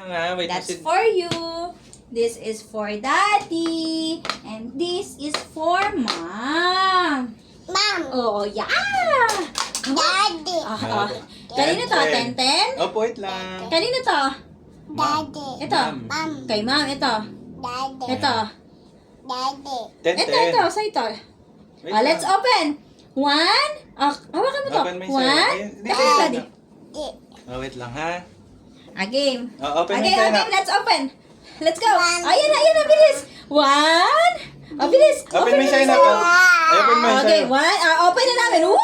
lang ha. Wait, That's for you. This is for Daddy. And this is for Mom. Mom. Oh, yeah. Daddy. Kanino to? Tenten? Opo, wait lang. Kanino to? Daddy. Ito. Mom. Kay Mom, ito. Daddy. Ito. Daddy. Ito. Sa ito. Wait Let's lang. open. One. Hawakan mo to. Open mo yung sa'yo. One. Ayun, dito, Ito, Daddy. Oh, wait lang ha. A game. Oh, open mo Okay, yung sa'yo na. let's open. Let's go. One. Ayan na, bilis. One. Bilis. Open mo yung sa'yo na. Ay, open mo yung Okay, sa'yo. one. Open na namin. Wow!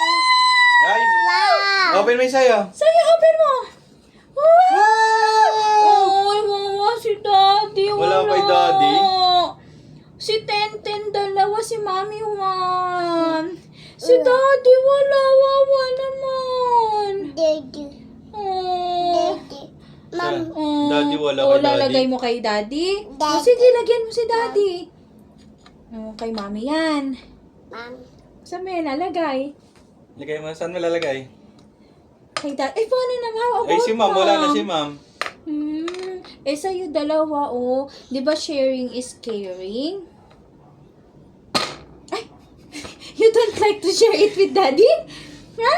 Ay, Wow. open mo yung sa'yo. Sige, open mo. Wow! Oh, wawa si Daddy. Wala kay Daddy? Si Tenten, dalawa. Si Mami, one. Si Daddy, wala. Wawa naman. Daddy. Oh. Daddy. Mom. Oh. Daddy, wala Oh, kay Daddy. lalagay mo kay Daddy? Oh, Daddy. sige, lagyan mo si Daddy. Oh, kay Mami yan. Mom. Saan mo yan lalagay? Lagay mo, saan mo lalagay? Kay Daddy. Eh, paano naman? Ay, si Ma'am, wala na si Ma'am. Sa'yo dalawa, oh. Di ba sharing is caring? Ay! You don't like to share it with Daddy? Ha?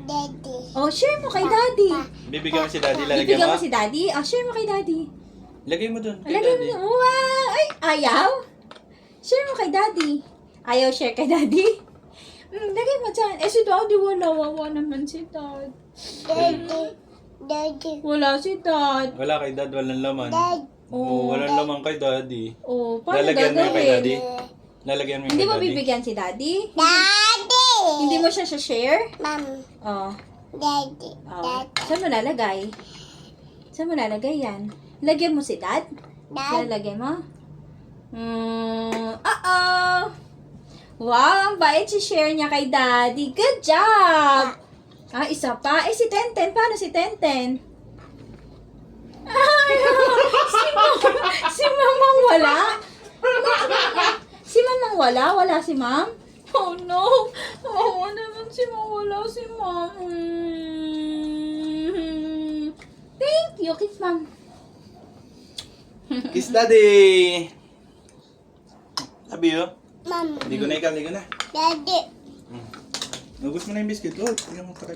Daddy. Oh, share mo kay Daddy. Bibigyan mo si Daddy, lalagay Bibigyan mo. mo si Daddy? Oh, share mo kay Daddy. Lagay mo dun, kay Lagay Daddy. mo. Wow! Ay, ayaw? Share mo kay Daddy. Ayaw share kay Daddy? Lagay mo dyan. Eh, si Daddy wala. Wawa naman si Dad. Daddy. Daddy. Wala si Dad. Wala kay Dad, walang laman. Daddy. Oo, walang laman kay Daddy. Oh, paano Lalagyan mo yung kay gagawin? Daddy. Lalagyan mo yung Hindi kay mo Daddy. bibigyan si Daddy? Daddy. Hindi mo siya share? Mom. Oh. Daddy. Oh. Daddy. Saan mo lalagay? Saan mo lalagay yan? Lagyan mo si Dad? Daddy. Lalagay mo? Wow, ang bait si share niya kay Daddy. Good job! Isa pa. Eh, si Tenten. Paano si Tenten? Ay, si Mamang wala? Si Mamang wala? Wala si Mam? Oh no! Oh, naman si Mam. Wala si Mam. Thank you. Kiss Mam. Kiss Daddy! Sabi yun. Mom. Ligo na ikaw, ligo na. Daddy. Nubos mo na yung biscuit. Oh, tingnan mo takip.